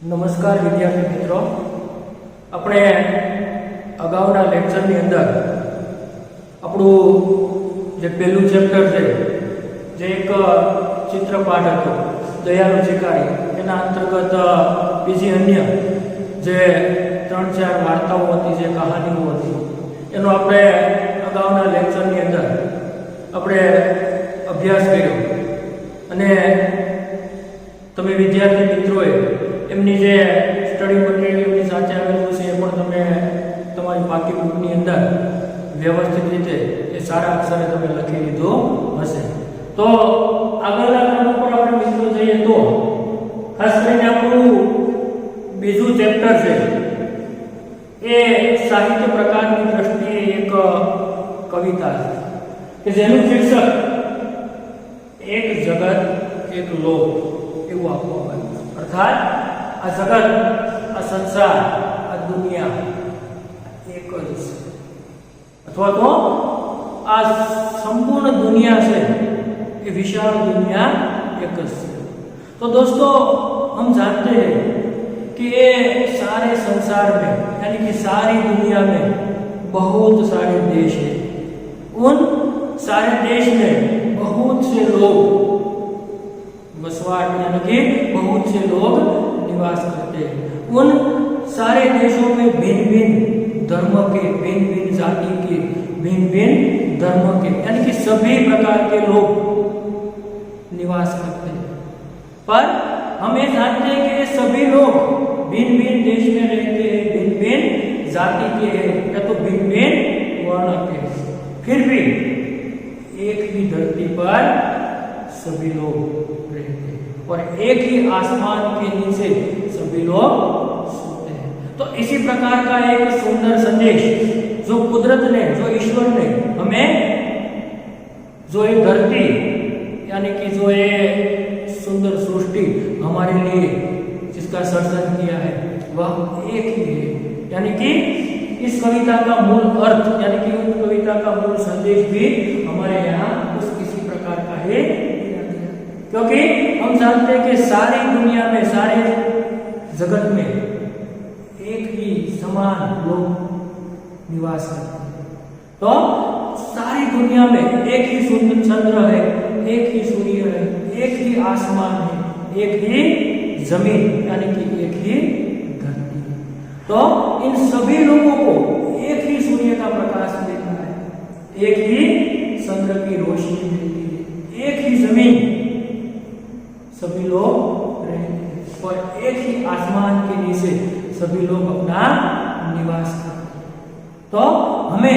નમસ્કાર વિદ્યાર્થી મિત્રો, આપણે અગાઉના લેક્ચરની અંદર આપણું જે પહેલું ચેપ્ટર છે જે એક ચિત્રપાઠ હતો દયાળુ શિકારી, એના અંતર્ગત બીજી અન્ય જે 3-4 વાર્તાઓ હતી, જે કહાનીઓ હતી, એનો આપણે અગાઉના લેક્ચરની અંદર આપણે અભ્યાસ કર્યો. અને તમે વિદ્યાર્થી મિત્રોએ એમની જે સ્ટડી મટીરિયલ એમની સાથે આવેલું છે એ પણ તમે તમારી પાકી બુકની અંદર વ્યવસ્થિત રીતે એ સારા અક્ષરે તમે લખી લીધું હશે. તો આગળના ક્રમ પર આપણે મિત્રો જઈએ તો ખાસ કરીને આપણું બીજું ચેપ્ટર છે એ સાહિત્ય પ્રકારની દ્રષ્ટિએ એક કવિતા છે કે જેનું શીર્ષક એક જગત એક લોક એવું આપવામાં આવ્યું. અર્થાત આ જગત, આ સંસાર, આ દુનિયા એક જ છે, અથવા તો આ સંપૂર્ણ દુનિયા છે ये विशाल दुनिया एक है. तो दोस्तों हम जानते हैं कि ये सारे संसार में यानी कि सारी दुनिया में बहुत सारे देश हैं. उन सारे देश में बहुत से लोग वसवाट यानी कि बहुत से लोग निवास करते हैं. उन सारे देशों में भिन्न भिन्न धर्म के, भिन्न भिन्न जाति के, भिन्न भिन्न धर्म के यानी कि सभी प्रकार के लोग निवास करते हैं. पर हम ये जानते हैं कि ये सभी लोग भिन्न भिन्न देश में रहते हैं, भिन्न भिन्न जाति के हैं या तो भिन्न भिन्न वर्ण के, फिर भी एक ही धरती पर सभी लोग रहते हैं और एक ही आसमान के नीचे सभी लोग सोते हैं. तो इसी प्रकार का एक सुंदर संदेश जो कुदरत ने, जो ईश्वर ने हमें जो ये धरती यानी कि जो ये सुंदर सृष्टि हमारे लिए जिसका सर्जन किया है वह एक ही है. यानी कि इस कविता का मूल अर्थ यानी कि उस कविता का मूल संदेश भी हमारे यहाँ उस किसी प्रकार का है, क्योंकि हम जानते हैं कि सारी दुनिया में, सारे जगत में एक ही समान लोग निवास करते हैं. तो सारी दुनिया में एक ही सुंदर चंद्र है, एक ही सूर्य है, एक ही आसमान है, एक ही जमीन यानी कि एक ही धरती. तो इन सभी लोगों को एक ही सूर्य का प्रकाश मिलता है, एक ही चंद्र की रोशनी मिलती है, एक ही जमीन सभी लोग रहते हैं और एक ही आसमान के नीचे सभी लोग अपना निवास करते हैं. तो हमें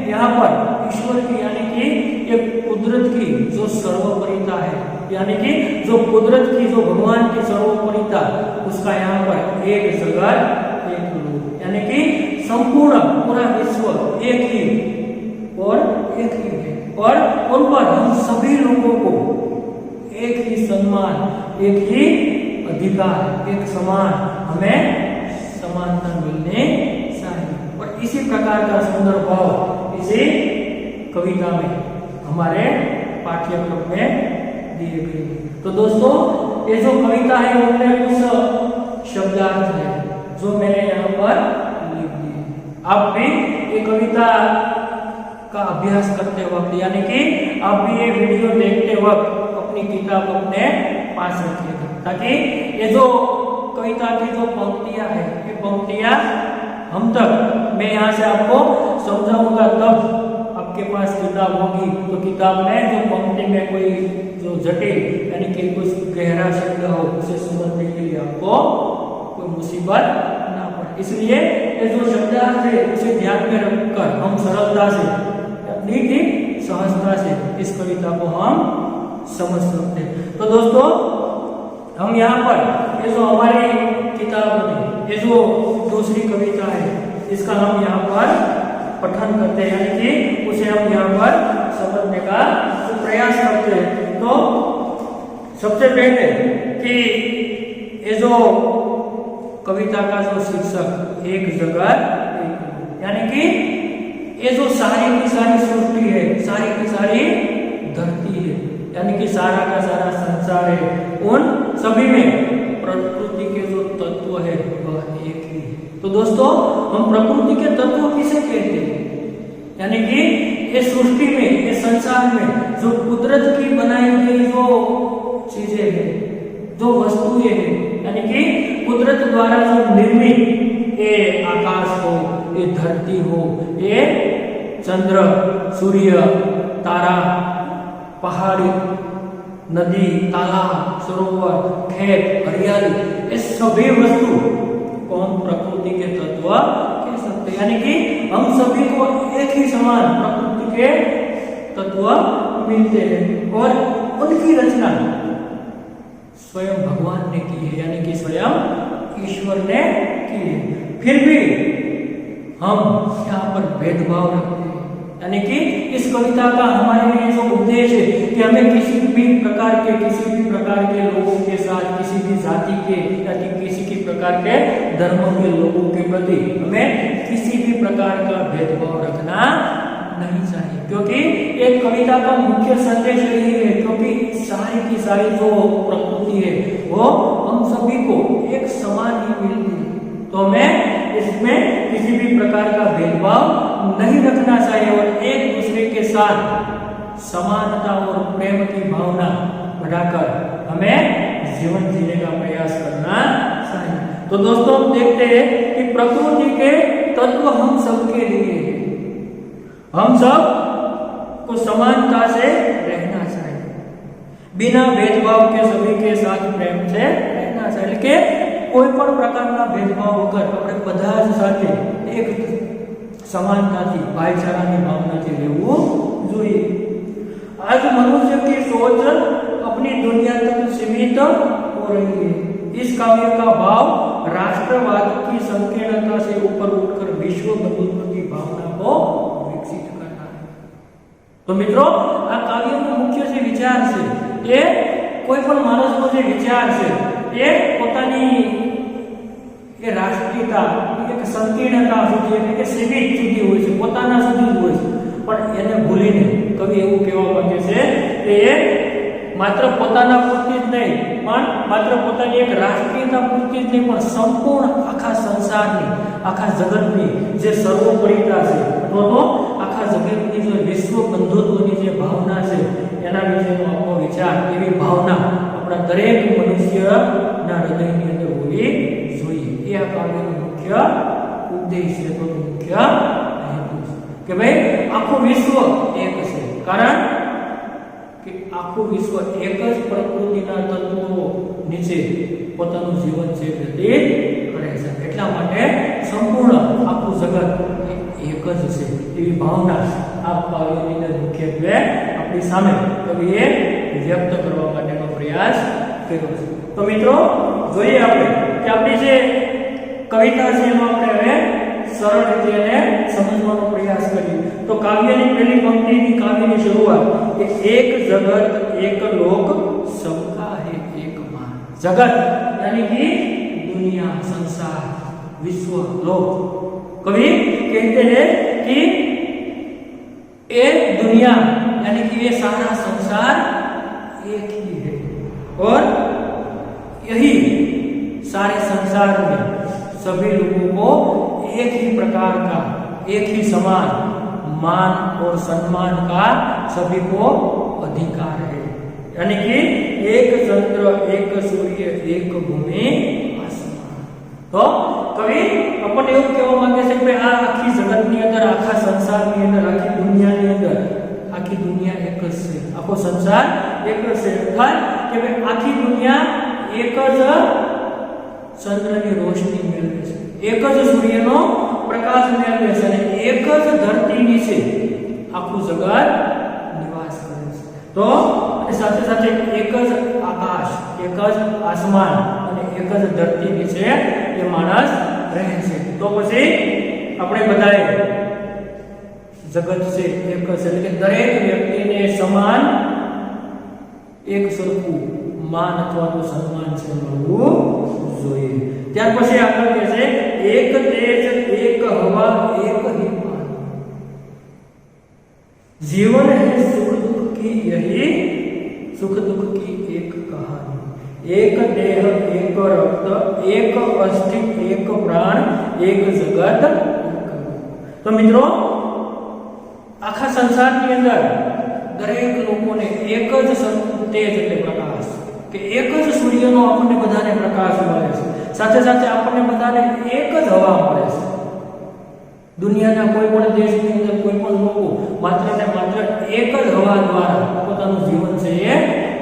यहाँ पर ईश्वर की यानी कि ये कुदरत की जो सर्वोपरिता है, यानी कि जो कुदरत की, जो भगवान की सर्वोपरिता, उसका यहाँ पर एक जगत एक लोक यानी कि संपूर्ण पूरा विश्व एक ही और एक ही है और उन पर हम सभी लोगों को एक ही सम्मान, एक ही अधिकार, एक समान हमें समानता मिलने चाहिए. और इसी प्रकार का सुंदर भाव इसी कविता में हमारे पाठ्यक्रम में दिए गए. तो दोस्तों ये जो कविता है उनमें कुछ शब्दार्थ है जो मैंने यहाँ पर लिख दिए. आप भी ये कविता का अभ्यास करते वक्त यानी कि आप भी ये वीडियो देखते वक्त अपनी किताब अपने पास रखिएगा, ताकि ये जो कविता की जो पंक्तियां है ये पंक्तियां हम तक, मैं यहाँ से आपको समझाऊंगा तब आपके पास किताब होगी. तो किताब में जो पंक्ति में कोई जो जटिल यानी कि कुछ गहरा शब्द हो उसे समझने के लिए आपको कोई मुसीबत ना पड़े. इसलिए ये जो शब्दार्थ है उसे ध्यान में रखकर हम सरलता से, अपनी की सहजता से इस कविता को हम समझ सकते हैं. तो दोस्तों हम यहाँ पर ये जो हमारी किताब है, ये जो दूसरी कविता है, इसका हम यहाँ पर पठन करते हैं यानी कि उसे हम यहाँ पर समझने का प्रयास करते हैं. तो सबसे पहले कि ये जो कविता का जो शीर्षक एक जगत यानी कि ये जो सारी की सारी सृष्टि है, सारी की सारी धरती है, यानी कि सारा का सारा संसार है, उन सभी में प्रकृति के जो तत्व है वह एक ही है। तो दोस्तों हम प्रकृति के तत्व किसे कहते हैं? यानी कि इस सृष्टि में, इस संसार में जो कुदरत की बनाई गई जो चीजें हैं, जो वस्तुएं हैं, यानी कि कुदरत द्वारा जो निर्मित ये आकाश हो, ये धरती हो, ये चंद्र, सूर्य, तारा, पहाड़ी, नदी, तालाब, सरोवर, खेत, हरियाली, ये सभी वस्तु को हम प्रकृति के तत्व कह सकते हैं। यानी कि हम सभी को एक ही समान प्रकृति के तत्व मिलते हैं और उनकी रचना स्वयं भगवान ने की है, यानी कि स्वयं ईश्वर ने की है। फिर भी हम यहाँ पर भेदभाव रखते हैं। यानी कि इस कविता का हमारे लिए जो उद्देश्य है कि हमें किसी भी प्रकार के लोगों के साथ, किसी भी जाति के या किसी भी प्रकार के धर्म के लोगों के प्रति हमें किसी भी प्रकार का भेदभाव रखना नहीं चाहिए, क्योंकि एक कविता का मुख्य संदेश यही है, क्योंकि सारी की सारी जो प्रकृति है वो हम सभी को एक समान ही मिलती है। तो हमें इसमें किसी भी प्रकार का भेदभाव नहीं रखना चाहिए और एक दूसरे के साथ समानता और प्रेम की भावना बढ़ाकर हमें जीवन जीने का प्रयास करना चाहिए। तो दोस्तों हम देखते हैं कि प्रकृति के तत्व हम सबके लिए हैं। हम सब को समानता से रहना चाहिए, बिना भेदभाव के सभी के साथ प्रेम से रहना चाहिए। लेकिन કોઈ પણ પ્રકારના ભેદભાવ વગર આપણે બધા જ સાથે એક સમાનતાથી, ભાઈચારાની ભાવનાથી રહેવું જોઈએ। आज मनुष्य की सोच अपनी दुनिया तक सीमित हो रही है। इस काव्य का भाव राष्ट्रवाद की संकीर्णता से ऊपर उठकर विश्व बंधुत्व की भावना को विकसित करना है। तो मित्रों आ काव्यનો મુખ્ય જે વિચાર છે એ કોઈ પણ માણસનો જે વિચાર છે એ પોતાની એ રાષ્ટ્રીયતા, એક સંકીર્ણતા સુધી એટલે કે સીમિત સુધી હોય છે, પોતાના સુધી જ હોય છે, પણ એને ભૂલીને કવિ એવું કહેવા માંગે છે કે એ માત્ર પોતાના પૂરતી જ નહીં, પણ માત્ર પોતાની એક રાષ્ટ્રીયતા પૂરતી જ નહીં, પણ સંપૂર્ણ આખા સંસારની, આખા જગતની જે સર્વોપરિતા છે અથવા તો આખા જગતની જે વિશ્વ બંધુત્વની જે ભાવના છે એના વિશેનો આપણો વિચાર, એવી ભાવના આપણા દરેક મનુષ્યના હૃદયની અંદર હોવી જોઈએ। એ આ કાવ્યનો મુખ્ય ઉદ્દેશ છે, તો મુખ્ય હેતુ છે કે ભાઈ આખું વિશ્વ એક છે, કારણ કે આખું વિશ્વ એક જ પ્રકૃતિના તત્વો નીચે પોતાનું જીવન છે વ્યતીત કરે છે, એટલા માટે સંપૂર્ણ આખું જગત એક જ છે એવી ભાવના આ કાવ્યની અંદર મુખ્યત્વે આપણી સામે કવિએ વ્યક્ત કરવા માટેનો પ્રયાસ કર્યો છે। તો મિત્રો જોઈએ આપણે કે આપણી જે કવિતા છે એમાં આપણે હવે સરળ રીતે એને સમજવાનો પ્રયાસ કરીએ। તો કાવ્યની પહેલી પંક્તિની કાવ્યની શરૂઆત કે એક જગત એક લોક सबका है एक मान। जगत यानी कि दुनिया, संसार, विश्व, लोक। कवि कहते हैं कि ये दुनिया यानी कि ये सारा संसार एक ही है और यही सारे संसार में सभी लोगों को एक ही प्रकार का, एक ही समान मान और सम्मान का सभी को अधिकार है। यानी कि एक चंद्र, एक सूर्य, एक भूमि, आसमान। तो कवि अपन એવું કહેવા માંગે છે કે આ આખી જગતની અંદર, આખા સંસારની અંદર, આખી દુનિયાની અંદર, આખી દુનિયા એક જ છે, આખો સંસાર એક જ છે। અર્થાત કે ભાઈ આખી દુનિયા એક જ ચંદ્રની રોશની મેળવે છે, એક જ સૂર્યનો પ્રકાશ મેળવે છે અને એક જ ધરતી નીચે આખું જગત નિવાસ કરે છે। તો સાથે સાથે એક જ આકાશ, એક જ આસમાન અને એક જ ધરતી નીચે એ માણસ રહે છે। તો પછી આપણે બધાએ જગત છે એક જ, એટલે કે દરેક વ્યક્તિને સમાન એક સરખું માન અથવા તો સન્માન છે મળવું જોઈએ। ત્યાર પછી આગળ કહે છે એક તેજ, એક હવા, એક ही पानी। जीवन है सुख दुख की यही, सुख दुख की एक कहानी। एक देह, एक એક રક્ત, એક અસ્થિ, એક પ્રાણ, એક જગત. તો મિત્રો આખા સંસારની અંદર દરેક લોકોને એક જ તેજ એટલે પ્રકાશ, કે એક જ સૂર્યનો આપણને બધાને પ્રકાશ મળે છે. સાથે સાથે આપણને બધાને એક જ હવા મળે છે. દુનિયાના કોઈ પણ દેશની અંદર કોઈ પણ લોકો માત્ર ને માત્ર એક જ હવા દ્વારા પોતાનું જીવન છે એ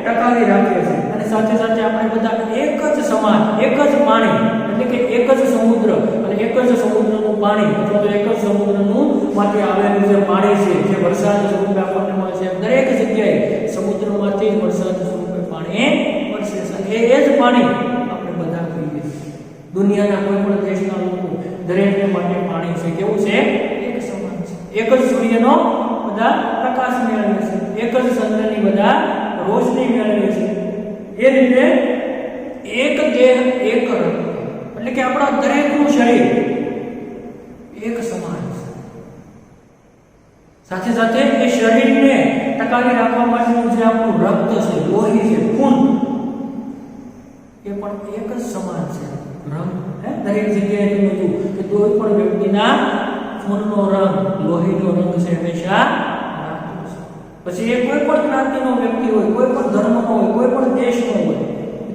ટકાવી રાખે છે. અને સાથે સાથે આપણે બધા એક જ સમાન, એક જ પાણી એટલે કે એક જ સમુદ્ર અને એક જ સમુદ્રનું પાણી અથવા તો એક જ સમુદ્રનું માંથી આવેલું જે પાણી છે, જે વરસાદ સ્વરૂપે આપણને મળે છે, દરેક જગ્યાએ સમુદ્રમાંથી જ વરસાદ સ્વરૂપે પાણી વરસે છે. એ જ પાણી આપણે બધા પીએ છીએ. દુનિયાના કોઈ પણ દેશના લોકો દરેકને માટે પાણી છે કેવું છે? એક સમાન છે. એક જ સૂર્યનો બધા પ્રકાશ મેળવે છે, એક જ ચંદ્રની બધા રોશની મેળવે છે. એ રીતે એક દેહ એક રક્ત એટલે કે આપણા દરેકનું શરીર એક સમાન છે. સાથે સાથે એ શરીરને ટકાવી રાખવા માટેનું જે આપણું રક્ત છે, લોહી છે, ખૂન, એ પણ એક જ સમાન છે. રંગ દરેક જગ્યાએ તમે જુઓ કે કોઈ પણ વ્યક્તિના ખૂનનો રંગ, લોહીનો રંગ છે હંમેશા રાખતો છે. પછી એ કોઈ પણ જ્ઞાતિનો વ્યક્તિ હોય, કોઈ પણ ધર્મનો હોય, કોઈ પણ દેશનો હોય,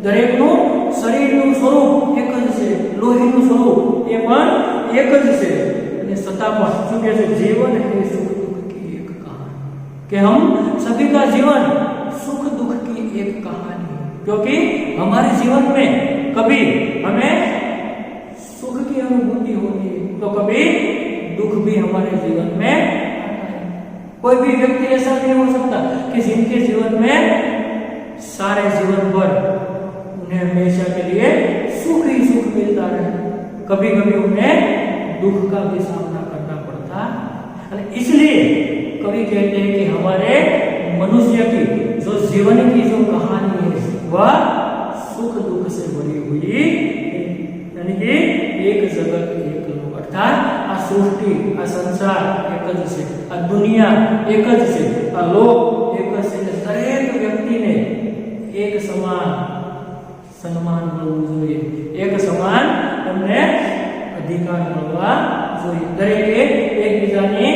દરેકનું શરીરનું સ્વરૂપ એક જ છે, લોહીનું સ્વરૂપ એ પણ એક જ છે. અને છતાં પણ શું કહે છે? જીવન એ સુખ દુઃખ की एक कहानी, कि हम सभी का जीवन सुख दुख की एक कहानी, क्योंकि हमारे जीवन में कभी हमें सुख की अनुभूति होती है तो कभी दुख भी हमारे जीवन में आता है. कोई भी व्यक्ति ऐसा नहीं हो सकता कि जिनके जीवन में सारे जीवन भर उन्हें हमेशा के लिए सुख ही सुख मिलता रहे. कभी कभी उन्हें दुख का भी सामना करना पड़ता है. इसलिए कवि कहते हैं कि हमारे मनुष्य की जो जीवन की जो कहानी है वह सुख दुख से भरी हुई, यानी कि एक जगत एक लोक, अर्थात आ सृष्टि, आ संसार एक ज છે, આ દુનિયા એક જ છે, આ લોક એક જ છે. દરેક વ્યક્તિને એક સમાન સન્માન મળવું જોઈએ, એક સમાન એમને અધિકાર મળવા જોઈએ. દરેકે એકબીજાની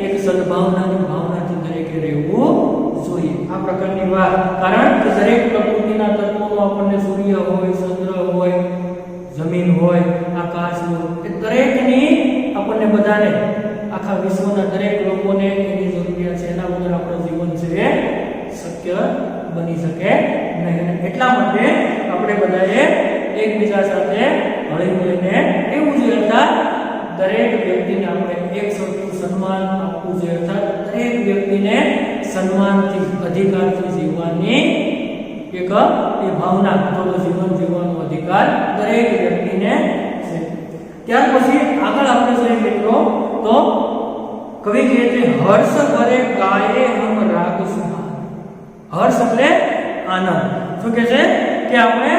એક સદભાવનાની ભાવનાથી દરેકે રહેવું જોઈએ. આ પ્રકારની વાત, કારણ કે દરેક પ્રકૃતિના તત્વોનો આપણને સૂર્ય હોય, ચંદ્ર હોય, જમીન હોય, આકાશ હોય, એ દરેકની આપણને બધાને, આખા વિશ્વના દરેક લોકોને એની જરૂરિયાત છે. એના વગર આપણું જીવન છે એ શક્ય બની શકે નહીં. એટલા માટે આપણે બધાએ એકબીજા સાથે હળી મળીને રહેવું જોઈએ. અર્થાત દરેક વ્યક્તિને આપણે એક સરખું સન્માન આપવું જોઈએ. અર્થાત દરેક વ્યક્તિને સન્માનથી, અધિકારથી જીવવાની એક એ ભાવના અથવા જીવન જીવવાનો અધિકાર દરેક વ્યક્તિને છે. ત્યાર પછી આગળ આપણે જોઈએ મિત્રો, તો કવિ કહે છે હર્ષ ભરે ગાયે હમ રાગ સુહાન. હર્ષ એટલે આનંદ. શું કહે છે? કે આપણે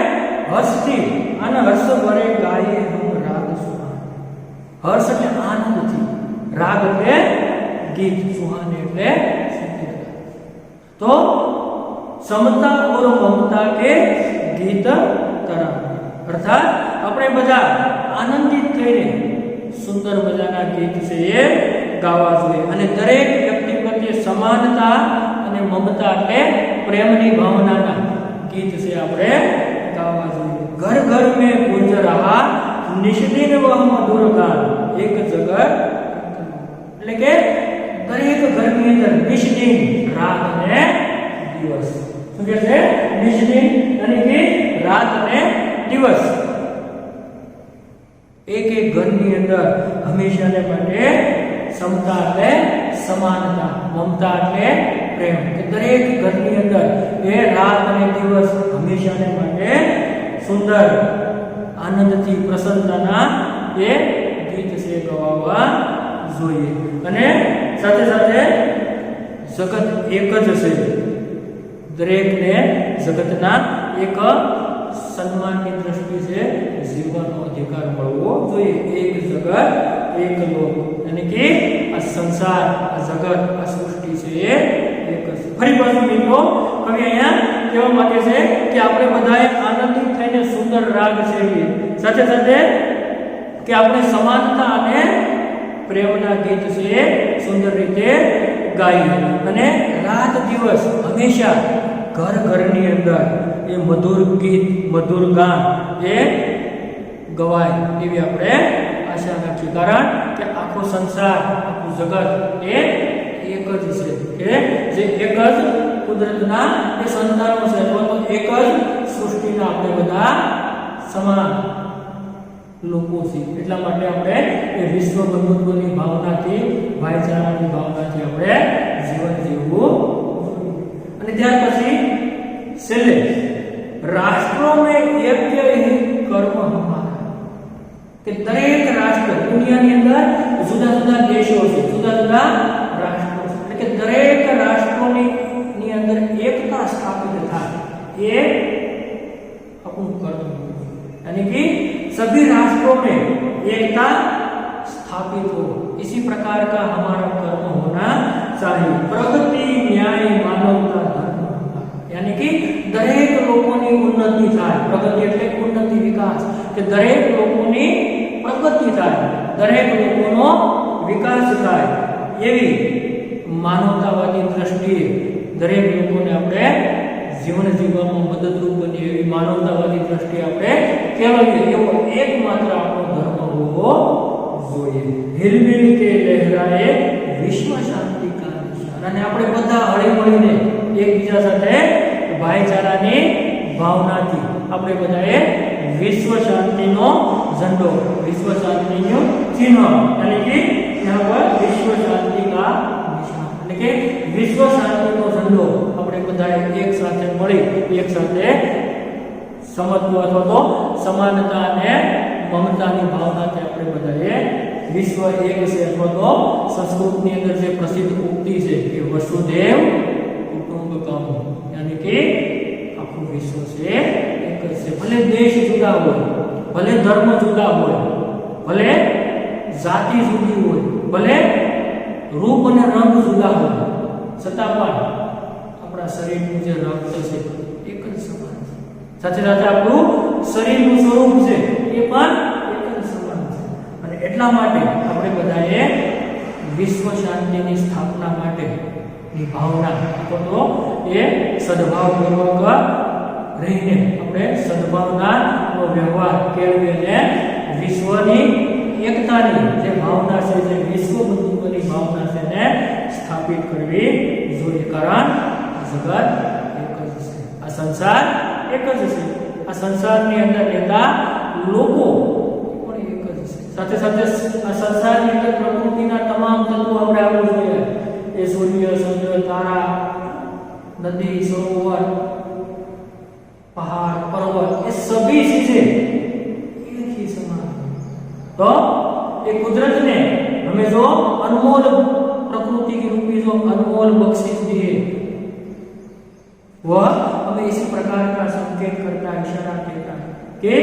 હર્ષથી, અને હર્ષ ભરે ગાયે હમ રાગ સુહાન. હર્ષ એટલે આનંદથી, રાગ એટલે ગીત, સુહાન એટલે સંગીત. તો समता और ममता के गीत तरह, अर्थात આપણે બધા આનંદિત થઈને સુંદર મજાના ગીત છે એ ગાવા જોઈએ. અને દરેક વ્યક્તિ પ્રત્યે સમાનતા અને મમતા એટલે પ્રેમની ભાવનાના ગીત છે આપણે ગાવા જોઈએ. ઘર ઘર में गुंज रहा निष्दिन वह मधुर गान, एक जगत એટલે કે દરેક ઘરની અંદર નિષ્દિન, રાત અને દિવસ. શું કહે છે? નિષ્દિન એટલે કે રાત અને દિવસ એક એક ઘરની અંદર હંમેશાને માટે સમતા એટલે સમાનતા, મમતા એટલે પ્રેમ, કે દરેક ઘરની અંદર એ રાત અને દિવસ હંમેશાને માટે સુંદર, આનંદથી, પ્રસન્નતાના એ ગીત છે ગવાવા જોઈએ. અને સાથે સાથે જગત એક જ છે. દરેકને જગતના એક સન્માનની દ્રષ્ટિ છે જીવવાનો અધિકાર મળવો જોઈએ. એક જગત એક લોક, એટલે કે આ સંસાર, આ જગત, આ સૃષ્ટિ છે એ એક છે. ફરી પાછું મિત્રો કવિ અહીંયા કહેવા માંગે છે કે આપણે બધાએ આનંદિત થઈને સુંદર રાગ રાગ સેવીએ, સાથે સાથે કે આપણે સમાનતા અને પ્રેમના ગીત છે સુંદર રીતે ગાઈએ અને રાત દિવસ હંમેશા ઘરની અંદર એ મધુર ગીત મધુર ગાન એ ગવાય એવી આપણે આશા રાખીએ, કારણ કે આખો સંસાર આખું જગત એ એક જ છે કે જે એક જ કુદરતના એ સંતાનો છે અથવા તો એક જ સૃષ્ટિના આપણે બધા સમાન લોકો છે. એટલા માટે આપણે એ વિશ્વ બંધુત્વની ભાવનાથી ભાઈચારાની ભાવનાથી આપણે જીવન જીવવું. અને ત્યાર પછી છેલ્લે રાષ્ટ્રો મેં યજ્ઞ કર્મ હમારા, કે દરેક રાષ્ટ્ર દુનિયાની અંદર જુદા જુદા દેશો છે, જુદા જુદા રાષ્ટ્રો છે, એટલે કે દરેક રાષ્ટ્રોની અંદર એકતા સ્થાપિત થાય એ આપણું કર્મ, यानी कि सभी राष्ट्रों में एकता स्थापित हो, इसी प्रकार का हमारा कर्म होना चाहिए. प्रगति न्याय मानवता धर्म, यानी कि दरेक लोगोनी उन्नति थाय, प्रगति એટલે ઉન્નતિ વિકાસ, કે દરેક લોકોની પ્રગતિ થાય, દરેક લોકોનો વિકાસ થાય એવી માનવતાવાદી દ્રષ્ટિએ દરેક લોકોને આપણે જીવન જીવવામાં મદદરૂપ બની એવી માનવતાવાદી દ્રષ્ટિએ આપણે કેળવીએ એવો એકમાત્ર આપણો ધર્મ હોવો જોઈએ. હિલમિલ કે લહેરાએ વિશ્વ શાંતિ કા નિશાન, અને આપણે બધા હળીમળીને એકબીજા સાથે ભાઈચારાની ભાવનાથી આપણે બધાએ વિશ્વ શાંતિનો ઝંડો, વિશ્વ શાંતિનું ચિહ્ન, એટલે કે यहाँ पर विश्व शांति का निशान, એટલે કે વિશ્વ શાંતિનો ઝંડો આપણે બધાએ એક સાથે મળી એક સાથે સમત્વ અથવા તો સમાનતા અને મમતાની ભાવનાથી આપણે બધાએ વિશ્વ એક છે, અથવા તો સંસ્કૃતની અંદર જે પ્રસિદ્ધ ઉક્તિ છે કે વસુદેવ કુટુંબકમ, यानी कि આખું વિશ્વ છે એક જ છે. ભલે દેશ જુદા હોય, ભલે ધર્મ જુદા હોય, ભલે જાતિ જુદી હોય, ભલે રૂપ અને રંગ જુદા હોય, છતાં પણ આપણા શરીરનું જે રક્ત છે એક જ સમાન છે. સાથે સાથે આપણું શરીરનું સ્વરૂપ છે એ પણ એક જ સમાન છે. અને એટલા માટે આપણે બધાએ વિશ્વ શાંતિની સ્થાપના માટેની ભાવના તો એ સદભાવપૂર્વક રહીને આપણે સદભાવનાનો વ્યવહાર કેળવીને વિશ્વની એકતાની જે ભાવના છે, જે વિશ્વ બંધુત્વની ભાવના છે ને સ્થાપિત કરવી જોઈએ, કારણ જગત એક જ છે, આ સંસાર એક જ છે, આ સંસારની અંદર રહેતા લોકો પણ એક જ છે. સાથે સાથે આ સંસારની અંદર પ્રકૃતિના તમામ તત્વો આપણે આવવું જોઈએ, એ સૂર્ય ચંદ્ર તારા नदी सरोवर पहाड़ पर्वत ये सभी चीजें एक ही समान है. तो ये कुदरत ने हमें जो अनमोल प्रकृति की रूपी जो अनमोल बख्शिश दी है वह हमें इसी प्रकार का संकेत करता है, इशारा देता है कि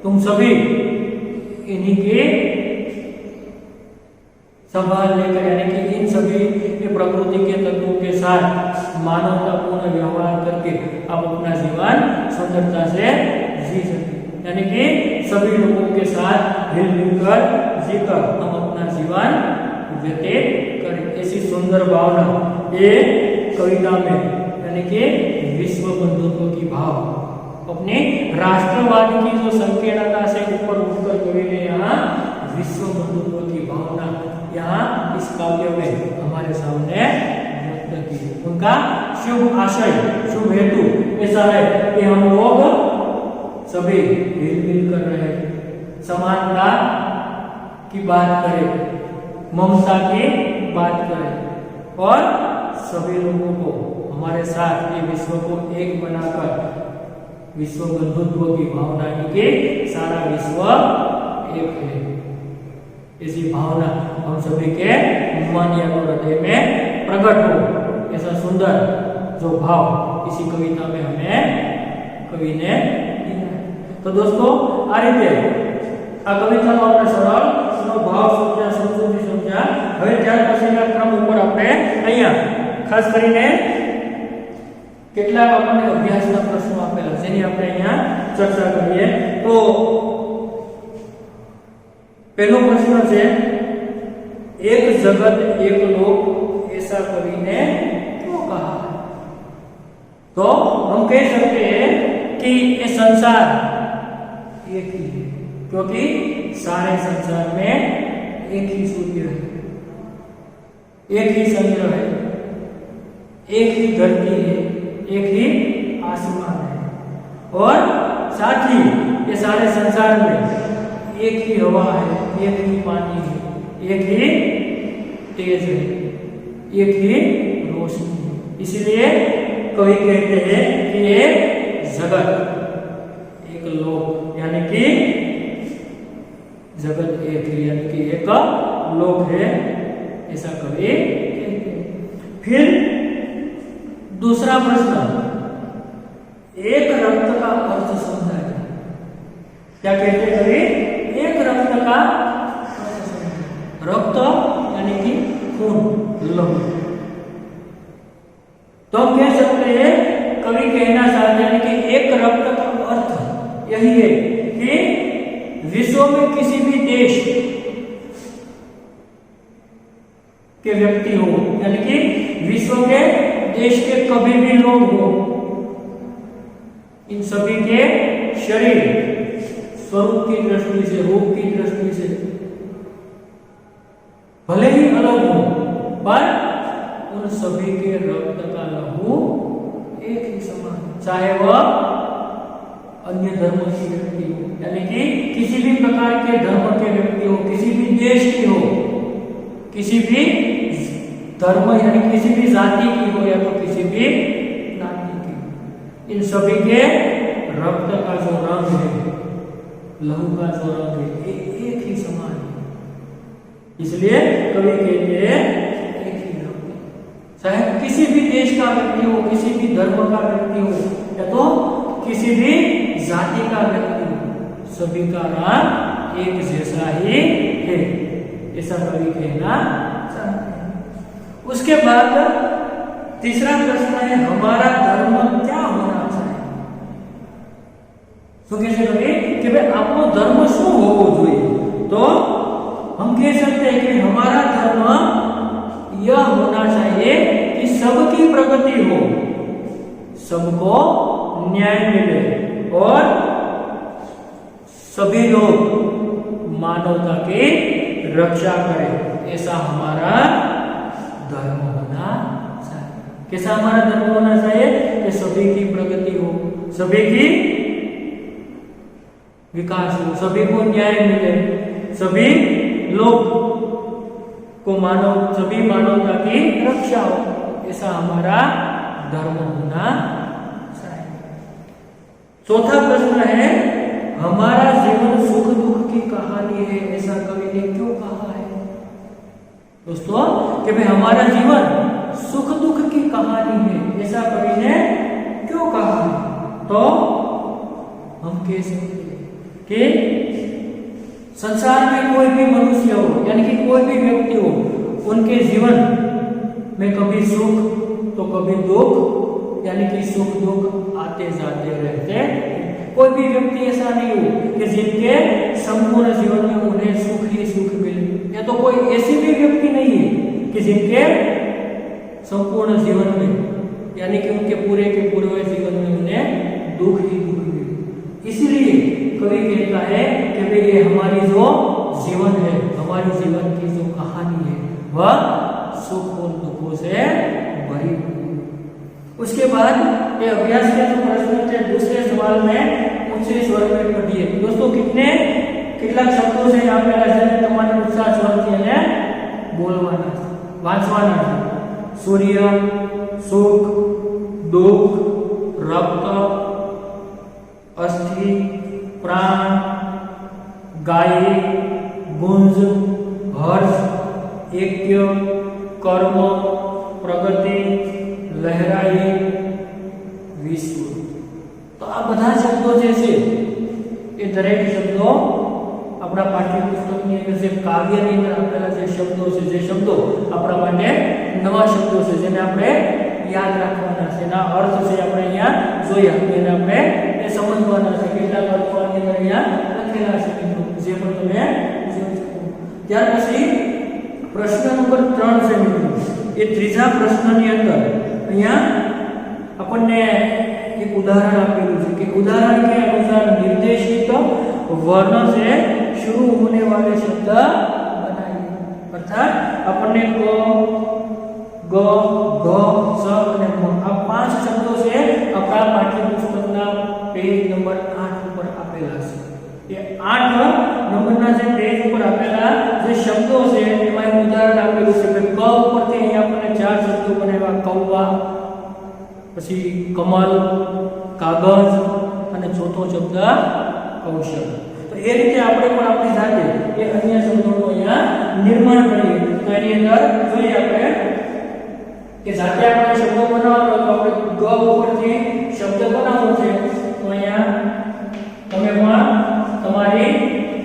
तुम सभी इन्हीं के संभाल लेकर, यानी कि इन सभी प्रकृति के तत्वों के साथ मानवतापूर्ण व्यवहार करके आप अपना जीवन सुंदरता से जी सके, यानी कि सभी लोगों के साथ मिलजुल कर जीकर हम अपना जीवन व्यतीत करें. ऐसी सुंदर भावना ये कविता में, यानी कि विश्व बंधुत्व की भाव अपने राष्ट्रवाद की जो संकीर्णता से ऊपर उठकर कवि ने यहाँ विश्व बंधुत्व की भावना यहाँ इस काव्य में हमारे सामने व्यक्त की. उनका शुभ आशय, शुभ हेतु ऐसा है कि हम लोग सभी मिलजुल कर रहे, समानता की बात करें, ममता की बात करें और सभी लोगों को हमारे साथ ये विश्व को एक बनाकर विश्व बंधुत्व की भावना के सारा विश्व एक है, ऐसी भावना हम सभी के मन या हृदय में प्रकट हो, ऐसा सुंदर जो भाव इसी कविता में हमें कवि ने दिया है. तो दोस्तों आ रीते आ कविता नो આપણે સરળ ભાવ સમજ્યા, સમજૂતી સમજ્યા. હવે ત્યાર પછીના ક્રમ ઉપર આપણે અહીંયા ખાસ કરીને કેટલાક આપણને અભ્યાસના પ્રશ્નો આપેલા જેની આપણે અહીંયા चर्चा करिए। तो पहलो प्रश्न है, एक जगत एक लोक ऐसा कवि ने क्यों कहा है? तो हम कह सकते हैं कि ये संसार एक ही है, क्योंकि सारे संसार में एक ही सूर्य है, एक ही चंद्र है, एक ही धरती है, एक ही आसमान है, और साथ ही ये सारे संसार में एक ही हवा है, एक ही पानी है, एक ही तेज है, एक ही रोशनी है। इसलिए कवि कहते हैं कि ये जगत एक लोक, यानी कि जगत एक है, यानी कि एक लोक है, ऐसा कवि कहते हैं। फिर दूसरा प्रश्न, एक रक्त का अर्थ समझाए। क्या कहते हैं कवि? एक रक्त का अर्थ समझाए। रक्त यानी कि खून, लहू। तो हम कह सकते हैं, कवि कहना चाहते हैं कि एक रक्त का अर्थ यही है कि विश्व में किसी भी देश के व्यक्ति हो, यानी कि विश्व के देश के कभी भी लोग हो, इन सभी के शरीर स्वरूप की दृष्टि से, रूप की दृष्टि से भले ही अलग हो, पर उन सभी के रक्त का लहू एक ही समान, चाहे वह अन्य धर्म की व्यक्ति हो, यानी कि किसी भी प्रकार के धर्म के व्यक्ति हो, किसी भी देश की हो, किसी भी धर्म यानी किसी भी जाति की हो, या तो किसी भी नाती की, इन सभी के रक्त का जो रंग है, लहू का जो रंग है, एक ही समान है। इसलिए कवि कहते हैं एक ही रक्त, चाहे किसी भी देश का व्यक्ति हो, किसी भी धर्म का व्यक्ति हो, या तो किसी भी जाति का व्यक्ति हो, सभी का रंग एक जैसा ही है, ऐसा कवि कहना चाहते हैं। उसके बाद तीसरा प्रश्न है, हमारा धर्म क्या होना चाहिए? तो कैसे कवि कि भाई आपको धर्म शू होवो જોઈએ? तो हम कह सकते हैं कि हमारा धर्म यह होना चाहिए कि सबकी प्रगति हो, सबको न्याय मिले, और सभी लोग मानवता की रक्षा करें, ऐसा हमारा धर्म होना चाहिए। कैसा हमारा धर्म होना चाहिए? कि सभी की प्रगति हो, सभी की विकास हो, सभी को न्याय मिले, सभी लोग को सभी मानवता की रक्षा हो, ऐसा हमारा धर्म होना चाहिए। चौथा प्रश्न है, हमारा जीवन सुख दुख की कहानी है, ऐसा कवि ने क्यों कहा है? दोस्तों कि भाई हमारा जीवन सुख दुख की कहानी है, ऐसा कवि ने क्यों कहा है? तो हम कह सकते हैं कि संसार में कोई भी मनुष्य हो, यानी कि कोई भी व्यक्ति हो, उनके जीवन में कभी सुख तो कभी दुख, यानी कि सुख दुख आते जाते रहते हैं। कोई भी व्यक्ति ऐसा नहीं हो कि जिनके संपूर्ण जीवन में उन्हें सुख ही सुख मिले, या तो कोई ऐसी भी व्यक्ति नहीं है कि जिनके संपूर्ण जीवन में, यानी कि उनके पूरे के पूरे जीवन में उन्हें दुख ही दुख मिले। इसीलिए कवि कहता है कि भाई ये हमारी जो जीवन है, हमारी जीवन की जो कहानी है, वह सुख और दुखों से भरी हुई। उसके बाद ये अभ्यास के जो प्रश्न थे, दूसरे सवाल में ऊंचे स्वर में पढ़िए। दोस्तों કેટલાક શબ્દો છે આપેલા છે, તમારે ઉચ્ચાર સ્વરથી એને બોલવાના છે, વાંચવાના છે। સૂર્ય, સુખ, दुख, रक्त, अस्थि, प्राण, गायी, गुंज, हर्ष, ऐक्य, कर्म, प्रगति, लहराई, विश्व। तो आ बधा शब्दों जे छे ए दरेक शब्दों अपना पाठ्यपुस्तकनी अंदर जे काव्यनी अंदर आपેલા જે શબ્દો છે, જે શબ્દો આપણા માટે નવા શબ્દો છે, જેને આપણે યાદ રાખવાના છે, એના અર્થ છે આપણે અહીંયા જોયા, એને આપણે એ સમજવાના છે। કેટલા લખેલા છે મિત્રો, જે પણ તમે જોઈ શકો. ત્યાર પછી પ્રશ્ન નંબર 3 છે મિત્રો. એ ત્રીજા પ્રશ્નની અંદર અહીંયા આપણને एक उदाहरण આપેલું છે कि उदाहरण के अनुसार निर्देशित वर्ण से शुरू होने वाले शब्द बनाइए. अर्थात આપણને क ग घ स અને म આ પાંચ શબ્દો છે આપણા પાઠ્યપુસ્તકના પેજ નંબર 8 ઉપર આપેલા છે. એ 8 નંબરના જે પેજ ઉપર આપેલા જે શબ્દો છે એમાં એક ઉદાહરણ આપેલું છે કે ક ઉપરથી અહીંયા આપણને ચાર શબ્દો બનાવ્યા. કૌવા, પછી કમલ, કાગજ અને ચોથો શબ્દ કૌશલ. તો એ રીતે આપણે પણ આપણી સાથે એ અન્ય શબ્દોનું અહીંયા નિર્માણ કરીએ. તો એની અંદર જોઈએ આપણે કે જાતે આપણે શબ્દો બનાવવાનો તો આપણે ગ ઉપરથી શબ્દ બનાવવો છે. તો અહીંયા તમે પણ તમારી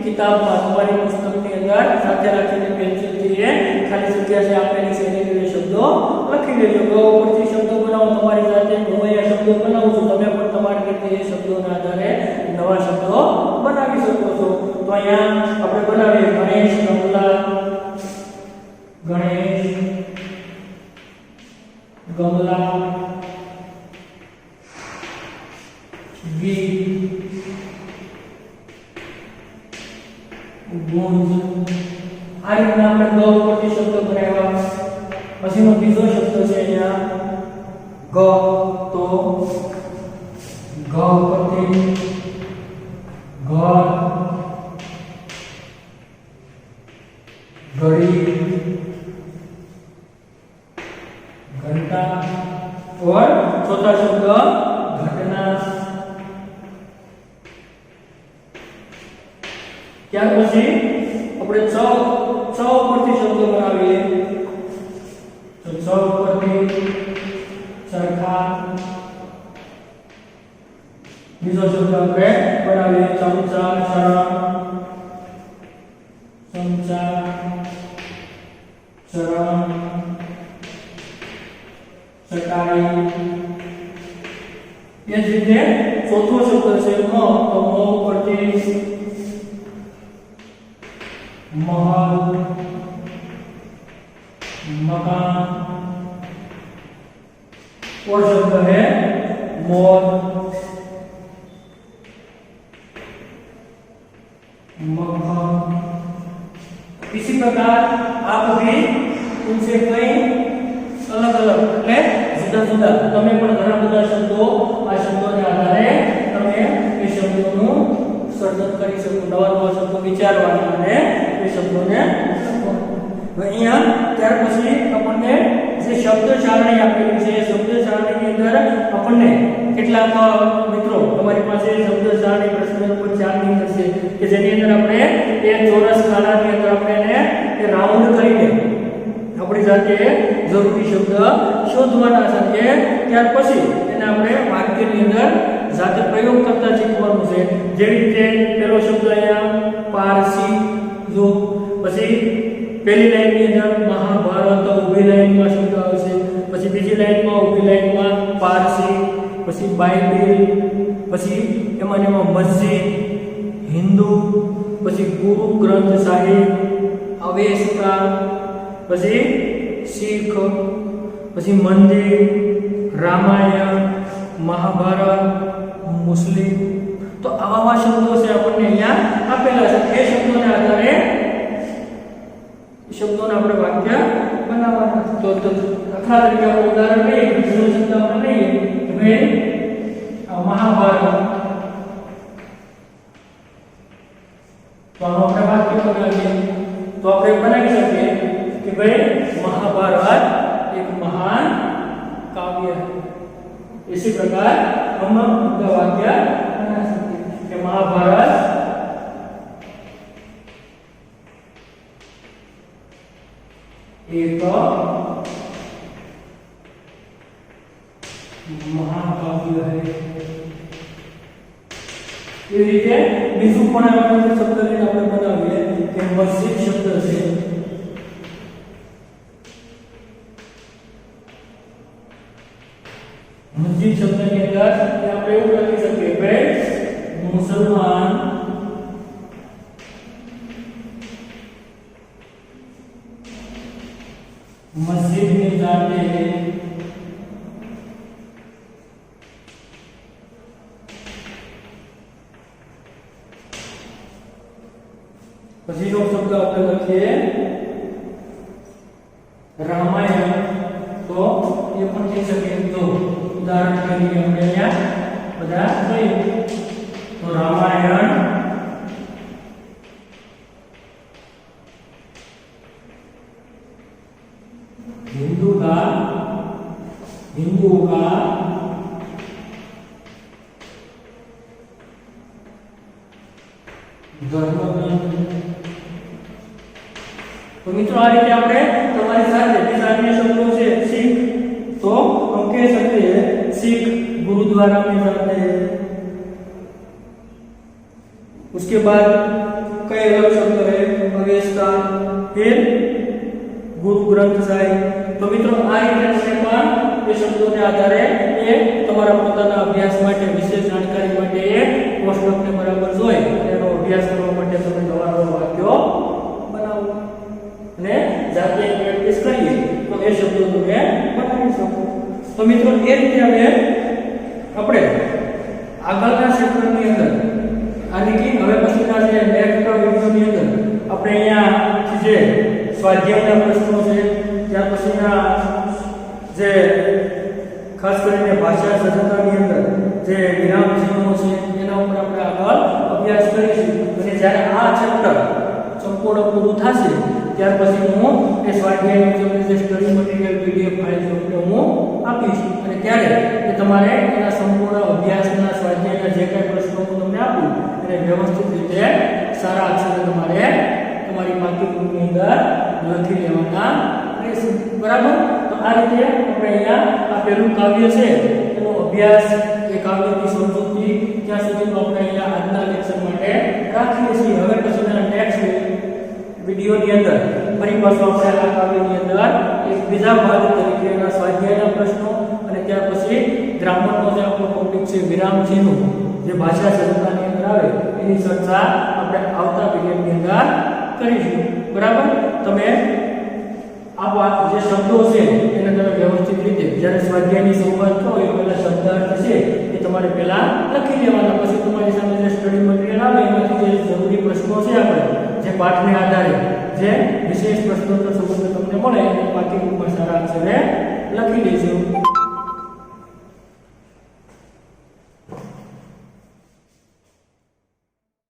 કિતાબમાં તમારી પુસ્તકની અંદર સાથે રાખીને પેન્સિલથી એ ખાલી જગ્યા જે આપેલી છે એની અંદર શબ્દો લખી લેજો. ગ ઉપરથી શબ્દો બનાવો તમારી સાથે. હું અહીંયા શબ્દો બનાવું છું, તમે પણ તમારી રીતે એ શબ્દોના આધારે નવા શબ્દો બનાવી શકો છો. તો અહીંયા આપણે બનાવીએ ગણેશ, ગમલા, ગણેશ, ગમલા, ગીત, ગુંજ. આ રીતના આપણે ગ ઉપરથી શબ્દો બનાવ્યા. પછીનો બીજો શબ્દ છે અહીંયા ગ. તો ગ ઉપરથી ઘર, ઘડી, घंटा और चौथा शब्द घटना. ત્યાર પછી આપણે ચ ઉપરથી શબ્દો બનાવીએ. તો ચ ઉપરથી ચરખા. બીજો શબ્દ આપણે બનાવીએ ચમચા, ચરણ, ચમચા, ચરણ, ચટાઈ. એ જ રીતે ચોથો શબ્દ છે મ. તો મ ઉપરથી महल, मकान. और शब्द है मोर, मक्खन. इसी प्रकार आप भी उनसे कई अलग अलग એટલે જુદા જુદા તમે પણ ઘણા બધા શબ્દો આ શબ્દોના આધારે તમે એ શબ્દોનું સર્જન કરી શકો. નવા નવા શબ્દો વિચારવાના અને એ શબ્દોને અહીંયા ત્યાર પછી આપણને જે શબ્દ સારણી આપેલી છે એ શબ્દ સારણીની અંદર આપણને કેટલાક મિત્રો તમારી પાસે શબ્દ સારણી પ્રશ્ન નંબર 4 ની અંદર છે કે જેની અંદર આપણે એક ચોરસ ખાનાની અંદર આપણે એને એ રાઉન્ડ કરીને આપણી જાતે જરૂરી શબ્દ શોધવાના છે. ત્યાર પછી એને આપણે વાક્યની અંદર જાતે પ્રયોગ કરતા શીખવાનું છે. જેવી રીતે પહેલો શબ્દ અહીંયા પારસી. જો પછી પહેલી લાઈનની અંદર મહાભારત ઊભી લાઈનમાં શબ્દ આવશે. પછી બીજી લાઈનમાં ઊભી લાઈનમાં પારસી. પછી બાઇબલ. પછી એમાં મસ્જિદ, હિન્દુ. પછી ગુરુ ગ્રંથ સાહિબ, અવેસ્તા. પછી શીખ. પછી મંદિર, રામાયણ, મહાભારત, મુસ્લિમ. તો આવા શબ્દો છે આપણને અહીંયા આપેલા છે. એ શબ્દોના આધારે શબ્દોના આપણે વાક્ય બનાવવાના. તો દાખલા તરીકે આપણે ઉદાહરણ લઈએ. બીજો શબ્દ આપણે લઈએ કે ભાઈ મહાભારત. તો આનો આપણે વાક્ય બનાવીએ. તો આપણે બનાવી શકીએ कि भाई महाभारत एक महान काव्य है. इसी प्रकार हम उनका वाक्य बना सकते हैं कि महाभारत एक महाकाव्य है. ये रीते बीजू पण આપણે શબ્દ લઈને આપણે બનાવીએ કે મસ્જિદ શબ્દ છે. मस्जिद शब्द के अंदर આપણે એવું લખી શકીએ કે મુસલમાન પછીનો શબ્દ આપણે લખીએ રામાયણ, તો એ પણ થઈ શકે. તો ઉદાહરણ તરીકે આપણે અહીંયા બધા જોઈએ તો રામાયણ, हिंदू का धर्म ग्रंथ. तो मित्रों आ रीते આપણે તમારી સાથે બીજા અન્ય શબ્દો છે सिख, तो हम कह सकते हैं सिख गुरुद्वारा में जाते हैं. उसके बाद कई अलग शब्द है अवेस्ता, फिर गुरु ग्रंथ साहिब. तो मित्रों आ રીતે તમે પણ એ શબ્દોને આધારે એ તમારા પોતાના અભ્યાસ માટે વિશેષ જાણકારી માટે એ કોષ્ટકને બરાબર જોઈ અને એનો અભ્યાસ કરવા માટે તમે નવા વાક્યો બનાવો અને જાતે પ્રેક્ટિસ કરીએ તો એ શબ્દો તમે બનાવી શકો. તો મિત્રો એ રીતે હવે આપણે આગળના ક્ષેત્રની અંદર આની કે હવે પછીના જે નેક્સ્ટ વિડિયોની અંદર આપણે અહીંયા જે સ્વાધ્યાયના પ્રશ્નો છે, ત્યાર પછીના જે ખાસ કરીને ભાષા સજ્જતાની અંદર જે વિરામ ચિહ્નો છે એના ઉપર આપણે આગળ અભ્યાસ કરીશું. અને જ્યારે આ ચેપ્ટર સંપૂર્ણ પૂરું થશે ત્યાર પછી હું એ સ્વાધ્યાયનું જે સ્ટડી મટીરીયલ પીડીએફ ફાઇલ છે હું આપીશ અને ત્યારે એ તમારે એના સંપૂર્ણ અભ્યાસના સ્વાધ્યાયના જે કાંઈ પ્રશ્નો હું તમને આપું એને વ્યવસ્થિત રીતે સારા અક્ષરે તમારે તમારી પાઠ્યપુસ્તકની અંદર લખી લેવાના રહેશે. બરાબર? તો આ રીતે આપણે અહીંયા આ પહેલું કાવ્ય છે એનો અભ્યાસ, એ કાવ્યની સમજૂતી ત્યાં સુધીનો આપણે અહીંયા આજના લેક્ચર માટે રાખીએ છીએ. હવે પછીના નેક્સ્ટ વિડિયોની અંદર ફરી પાછું આપણે આ કાવ્યની અંદર એક બીજા ભાગ તરીકે એના સ્વાધ્યાયના પ્રશ્નો અને ત્યાર પછી ગ્રામરનો જે આપણો ટોપિક છે વિરામ ચિહ્નો જે ભાષા સજ્જતાની અંદર આવે એની ચર્ચા આપણે આવતા વિડિયોની અંદર કરીશું. બરાબર? તમે આ જે શબ્દો છે એને તમે વ્યવસ્થિત રીતે જ્યારે સ્વાધ્યાયની શરૂઆત કરો એ પહેલા શબ્દાર્થ છે એ તમારે પહેલા લખી લેવાના. પછી તમારી સામે જે સ્ટડી મટીરીયલ આવે એમાંથી જે જરૂરી પ્રશ્નો છે આપણે જે પાઠને આધારે જે વિશેષ પ્રશ્નોત્તર સંબંધ તમને મળે એ પાઠ્યપુસ્તકમાં સારા અક્ષરે લખી લેજો.